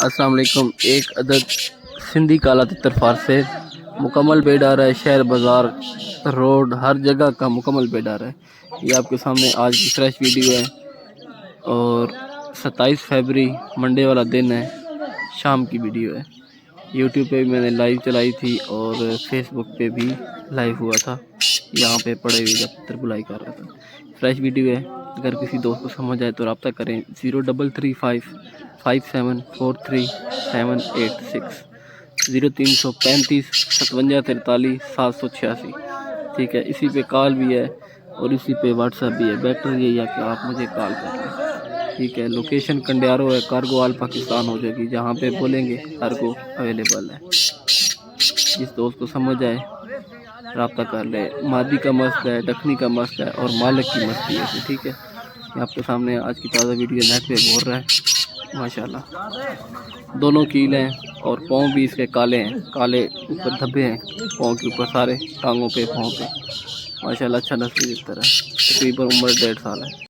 السلام علیکم۔ ایک عدد سندھی کالا تتر فار سے مکمل بیڈ آ رہا ہے، شہر بازار روڈ ہر جگہ کا مکمل بیڈ آ رہا ہے۔ یہ آپ کے سامنے آج کی فریش ویڈیو ہے اور 27 فیبری منڈے والا دن ہے، شام کی ویڈیو ہے۔ یوٹیوب پہ بھی میں نے لائیو چلائی تھی اور فیس بک پہ بھی لائیو ہوا تھا، یہاں پہ پڑے ہوئے جب تتر بلائی کر رہا تھا۔ فریش ویڈیو ہے، اگر کسی دوست کو سمجھ آئے تو رابطہ کریں 0335 5743 786 0335 5743 786۔ ٹھیک ہے، اسی پہ کال بھی ہے اور اسی پہ واٹس ایپ بھی ہے۔ بیٹر یہی ہے کہ آپ مجھے کال کر لیں۔ ٹھیک ہے، لوکیشن کنڈیارو ہے، کارگو آل پاکستان ہو جائے گی، جہاں پہ بولیں گے کارگو اویلیبل ہے۔ جس دوست کو سمجھ آئے رابطہ کر لے۔ مادی کا مسئلہ ہے، دکھنی کا مسئلہ ہے اور مالک کی مسئلہ ہے۔ ٹھیک ہے، یہ آپ کے سامنے آج کی تازہ ویڈیو نیٹ پہ بول رہا ہے ماشاءاللہ۔ دونوں کیل ہیں اور پاؤں بھی اس کے کالے ہیں، کالے اوپر دھبے ہیں پاؤں کے اوپر، سارے ٹانگوں پہ، پاؤں پہ ماشاءاللہ۔ اچھا نسلی تتر ہے، تقریباً عمر 1.5 سال ہے۔